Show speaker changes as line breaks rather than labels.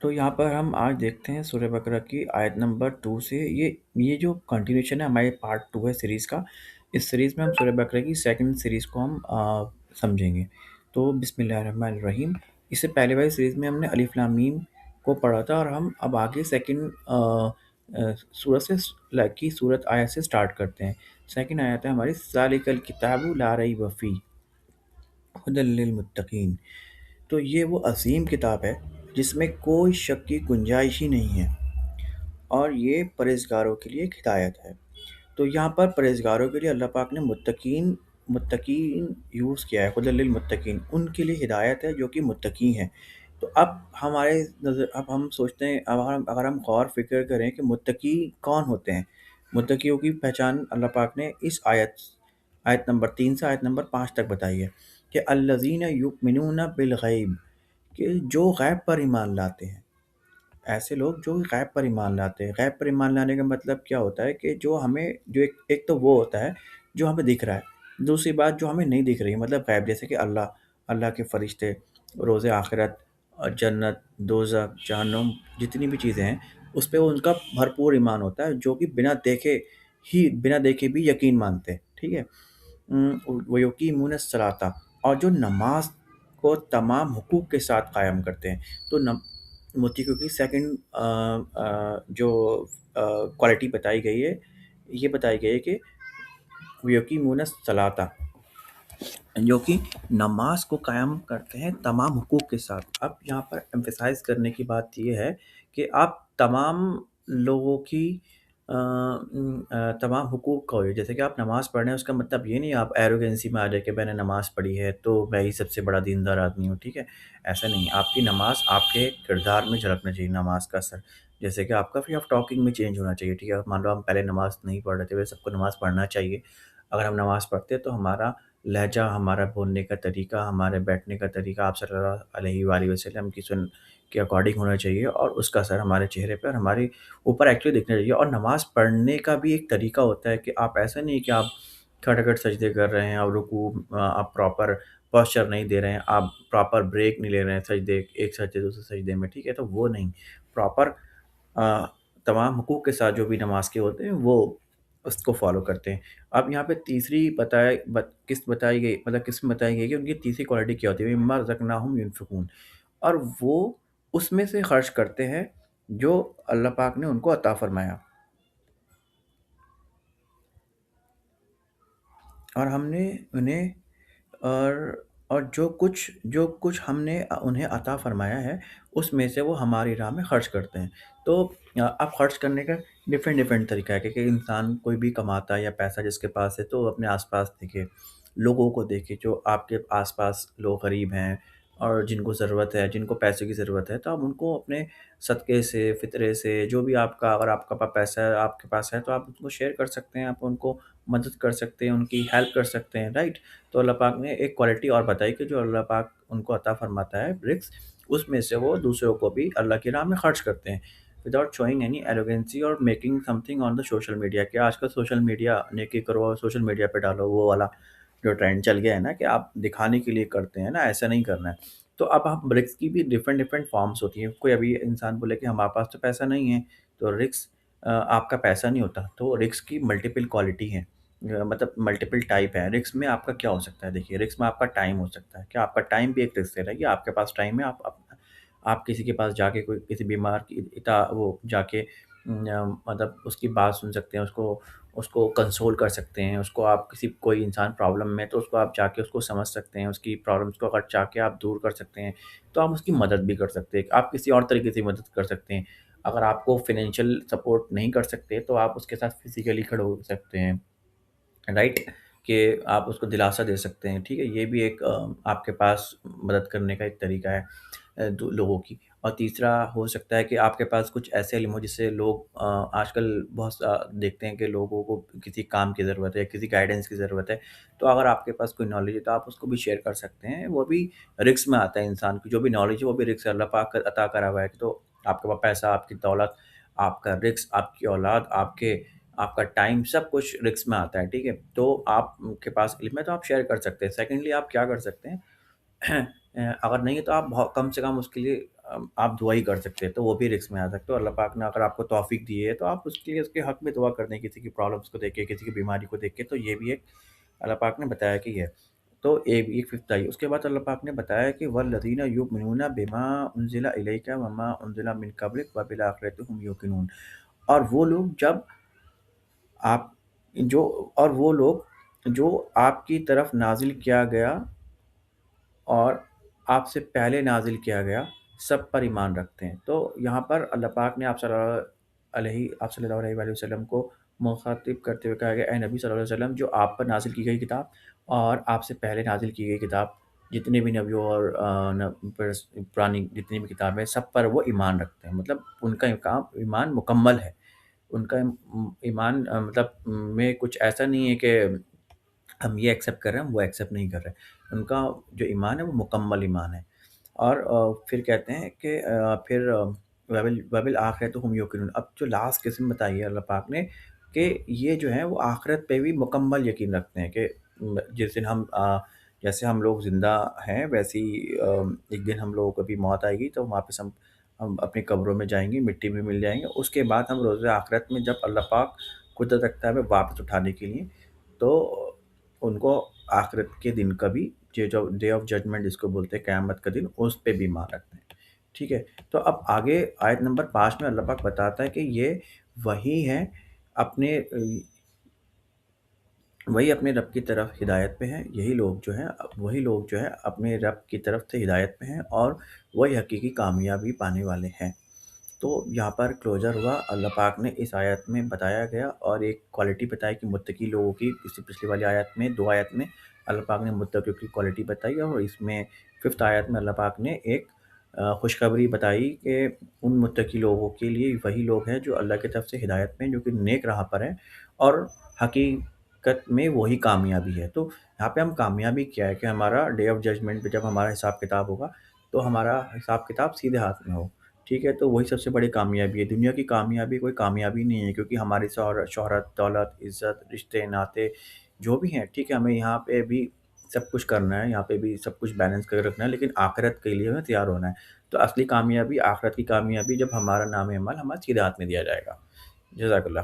تو यहाँ पर हम आज देखते हैं सूरह बकरा की आयत नंबर 2 से ये जो कंटिन्यूशन है हमारे पार्ट 2 है सीरीज़ का। इस सीरीज़ में हम सूरह बकरा की सेकंड सीरीज़ को हम समझेंगे। तो बिस्मिल्लाहिर्रहमानिर्रहीम। इससे पहले वाली सीरीज़ में हमने अलिफ लाम मीम को पढ़ा था और हम अब आगे सेकंड सूरत से की सूरत आयत से स्टार्ट करते हैं। सेकंड आयत है हमारी ज़ालिकल किताबु ला रैब फ़ीह हुदल लिल मुत्तकीन। तो ये वो अज़ीम किताब है जिसमें कोई शक की गुंजाइश ही नहीं है और ये परहेज़गारों के लिए एक हिदायत है। तो यहाँ पर परहेज़गारों के लिए अल्लाह पाक ने मुत्तकीन मुत्तकीन यूज़ किया है, हुदल लिल मुत्तकीन, उनके लिए हिदायत है जो कि मुत्तकी हैं। तो अब हम सोचते हैं, अब हम अगर हम गौर फ़िक्र करें कि मुत्तकी कौन होते हैं? मुत्तकियों की पहचान अल्लाह पाक ने इस आयत आयत नंबर 3 से आयत नंबर 5 तक बताई है कि अल्लज़ीना युमिनूना बिल गैब, कि जो गैब पर ईमान लाते हैं। ऐसे लोग जो गैब पर ईमान लाते हैं। गैब पर ईमान लाने का मतलब क्या होता है कि जो हमें जो एक तो वो होता है जो हमें दिख रहा है, दूसरी बात जो हमें नहीं दिख रही है, मतलब गैब जैसे कि अल्लाह, अल्लाह के फरिश्ते, रोज़े आखिरत, जन्नत, दोज़ख, जहन्नुम, जितनी भी चीज़ें हैं उस पे उनका भरपूर ईमान होता है, जो कि बिना देखे भी यकीन मानते हैं, ठीक है? वयुकीमून सलाता, और जो नमाज को तमाम हुकूक के साथ कायम करते हैं। तो मोती की सेकंड जो क्वालिटी बताई गई है, ये बताई गई है कि वयुकीमून सलाता, जो कि नमाज को कायम करते हैं तमाम हुकूक के साथ। अब यहाँ पर एम्फेसाइज करने की बात ये है कि आप तमाम लोगों की तमाम हुकूक को, जैसे कि आप नमाज़ पढ़ रहे हैं, उसका मतलब ये नहीं आप एरोगेंसी में आ जाए कि मैंने नमाज़ पढ़ी है तो मैं ही सबसे बड़ा दीनदार आदमी हूँ, ठीक है? ऐसा नहीं, आपकी नमाज़ आपके किरदार में झलकना चाहिए, नमाज़ का असर। जैसे कि आपका वे ऑफ टॉकिंग में चेंज होना चाहिए, ठीक है? मान लो हम पहले नमाज़ नहीं पढ़ रहे थे, वैसे सबको नमाज़ पढ़ना चाहिए। अगर हम नमाज़ पढ़ते हैं तो हमारा लहज़ा, हमारा बोलने का तरीका, हमारे बैठने का तरीका आप सल्लल्लाहु अलैहि वसल्लम की सुन के अकॉर्डिंग होना चाहिए और उसका असर हमारे चेहरे पे और हमारे ऊपर एक्चुअली दिखना चाहिए। और नमाज़ पढ़ने का भी एक तरीका होता है कि आप ऐसा नहीं कि आप खट-खट सजदे कर रहे हैं और आप प्रॉपर पोस्चर नहीं दे रहे हैं, आप प्रॉपर ब्रेक नहीं ले रहे हैं सजदे, एक सजदे से दूसरे सजदे में, ठीक है? तो वो नहीं, प्रॉपर अ, तमाम हुकूक के साथ जो भी नमाज़ के होते हैं वो उसको फ़ॉलो करते हैं। अब यहाँ पे तीसरी बताई गई, मतलब किस्म बताई गई कि उनकी तीसरी क्वालिटी क्या होती है, मिम्मा रज़क़नाहुम युनफ़िक़ून, और वो उसमें से खर्च करते हैं जो अल्लाह पाक ने उनको अता फ़रमाया। और हमने उन्हें और जो कुछ हमने उन्हें अता फ़रमाया है, उसमें से वो हमारी राह में खर्च करते हैं। तो अब खर्च करने का डिफ़रेंट डिफ़रेंट तरीका है, क्योंकि इंसान कोई भी कमाता है या पैसा जिसके पास है तो वो अपने आस-पास देखे, लोगों को देखे, जो आपके आस-पास लोग गरीब हैं और जिनको ज़रूरत है, जिनको पैसे की ज़रूरत है, तो आप उनको अपने सदक़े से, फ़ितरे से, जो भी आपका, अगर आपका पैसा है, आपके पास है, तो आप उनको शेयर कर सकते हैं, आप उनको मदद कर सकते हैं, उनकी हेल्प कर सकते हैं, राइट? तो अल्लाह पाक ने एक क्वालिटी और बताई कि जो अल्लाह पाक उनको अता फ़रमाता है रिज़्क़, उसमें से वो दूसरों को भी अल्लाह की राह में खर्च करते हैं, विदाउट शोइंग एनी एरोगेंसी और making something on the social media. कि आजकल सोशल मीडिया, नेकी करो और सोशल मीडिया पे डालो, वो वाला जो ट्रेंड चल गया है ना, कि आप दिखाने के लिए करते हैं ना, ऐसा नहीं करना है। तो अब हम रिस्क की भी डिफरेंट डिफरेंट फॉर्म्स होती हैं। कोई अभी इंसान बोले कि हमारे पास तो पैसा नहीं है, तो रिस्क आपका पैसा नहीं होता, तो रिस्क की मल्टीपल क्वालिटी है, मतलब मल्टीपल टाइप है। रिस्क में आपका क्या हो सकता है, देखिए रिस्क में आपका टाइम हो सकता है, कि आपका टाइम भी एक रिस्क है कि आपके पास टाइम है, आप किसी के पास जाके, कोई किसी बीमार की इता वो जाके मतलब उसकी बात सुन सकते हैं, उसको उसको कंसोल कर सकते हैं, उसको आप किसी कोई इंसान प्रॉब्लम में है, तो उसको आप जाके उसको समझ सकते हैं, उसकी प्रॉब्लम्स को अगर जाके आप दूर कर सकते हैं, तो आप उसकी मदद भी कर सकते हैं। आप किसी और तरीके से मदद कर सकते हैं। अगर आपको फाइनेंशियल सपोर्ट नहीं कर सकते, तो आप उसके साथ फिज़िकली खड़े हो सकते हैं। राइट? कि आप उसको दिलासा दे सकते हैं, ठीक है? ये भी एक आपके पास मदद करने का एक तरीका है दो लोगों की। और तीसरा हो सकता है कि आपके पास कुछ ऐसे इल्म हो जिससे लोग आजकल देखते हैं कि लोगों को किसी काम की ज़रूरत है, किसी गाइडेंस की ज़रूरत है, तो अगर आपके पास कोई नॉलेज है तो आप उसको भी शेयर कर सकते हैं। वो भी रिस्क में आता है, इंसान की जो भी नॉलेज है वो भी रिस्क है, अल्लाह पाक का अता करा हुआ है। तो आपके पास पैसा, आपकी दौलत, आपका रिस्क, आपकी औलाद, आपका टाइम, सब कुछ रिस्क में आता है, ठीक है? तो आपके पास इल्म है तो आप शेयर कर सकते हैं। सेकंडली आप क्या कर सकते हैं अगर नहीं है तो आप बहुत कम से कम उसके लिए आप दुआ ही कर सकते हैं, तो वो भी रिस्क में आ सकते हो। अल्लाह पाक ने अगर आपको तौफ़ीक दी है, तो आप उसके लिए उसके हक़ में दुआ कर दें, किसी की प्रॉब्लम्स को देख के, किसी की बीमारी को देख के, तो ये भी एक अल्लाह पाक ने बताया कि है। तो एक फ़िफ़्थ आई, उसके बाद अल्लाह पाक ने बताया कि वल्लज़ीना युमिनूना बिमा उनज़िला इलैका वमा उनज़िला मिन क़ब्लिक व बिल आखिरति हुम यूक़िनून। और वो लोग जब आप जो और वो लोग जो आपकी तरफ नाज़िल किया गया और आपसे पहले नाज़िल किया गया, सब पर ईमान रखते हैं। तो यहाँ पर अल्लाह पाक ने आप सल्लल्लाहु अलैहि वसल्लम को मुख़ातिब करते हुए कहा गया, "ऐ नबी सल्लल्लाहु अलैहि वसल्लम, जो आप पर नाज़िल की गई किताब और आपसे पहले नाज़िल की गई किताब, जितने भी नबियों और न परस पुरानी जितनी भी किताबें हैं, सब पर वो ईमान रखते हैं।" मतलब उनका ईमान मुकम्मल है। उनका ईमान मतलब में कुछ ऐसा नहीं है कि हम ये एक्सेप्ट कर रहे हैं, वो एक्सेप्ट नहीं कर रहे। उनका जो ईमान है वो मुकम्मल ईमान है। और फिर कहते हैं कि फिर वबिल आखिरति हुम यूक़िनून। अब जो लास्ट किस्म बताई है अल्लाह पाक ने कि ये जो है वो आखिरत पे भी मुकम्मल यकीन रखते हैं कि जिस दिन जैसे हम लोग ज़िंदा हैं वैसे ही एक दिन हम लोगों को भी मौत आएगी, तो वापस हम अपनी कब्रों में जाएँगे, मिट्टी में मिल जाएँगे। उसके बाद हम रोज़ आखिरत में जब अल्लाह पाक कुदरत रखता है हमें वापस उठाने के लिए, तो उनको आखिरत के दिन का भी, ये जो डे ऑफ जजमेंट जिसको बोलते हैं, क़यामत का दिन, उस पे भी ईमान रखते हैं। ठीक है? तो अब आगे आयत नंबर 5 में अल्लाह पाक बताता है कि ये वही हैं अपने वही अपने रब की तरफ हिदायत पे हैं, यही लोग जो हैं वही लोग जो हैं अपने रब की तरफ से हिदायत पे हैं और वही हकीकी कामयाबी पाने वाले हैं। तो यहाँ पर क्लोज़र हुआ, अल्लाह पाक ने इस आयत में बताया गया और एक क्वालिटी बताई कि मुत्तकी लोगों की, इससे पिछली वाली आयत में 2 आयत में अल्लाह पाक ने मुत्तकियों की क्वालिटी बताई और इसमें 5th आयत में अल्लाह पाक ने एक खुशखबरी बताई कि उन मुत्तकी लोगों के लिए वही लोग हैं जो अल्लाह की तरफ से हिदायत में हैं, जो कि नेक राह पर हैं और हकीकत में वही कामयाबी है। तो यहाँ पे हम कामयाबी क्या है कि हमारा डे ऑफ जजमेंट पे जब हमारा हिसाब-किताब होगा, तो हमारा हिसाब-किताब सीधे हाथ में हो। ठीक है? तो वही सबसे बड़ी कामयाबी है। दुनिया की कामयाबी कोई कामयाबी नहीं है, क्योंकि हमारी शोहरत, दौलत, इज़्ज़त, रिश्ते, नाते जो भी हैं, ठीक है? हमें यहाँ पे भी सब कुछ करना है, यहाँ पे भी सब कुछ बैलेंस करके रखना है, लेकिन आखिरत के लिए हमें तैयार होना है। तो असली कामयाबी, आखिरत की कामयाबी, जब हमारा नाम-ए-अमाल हमारे सीधे हाथ में दिया जाएगा। जज़ाकल्लाह।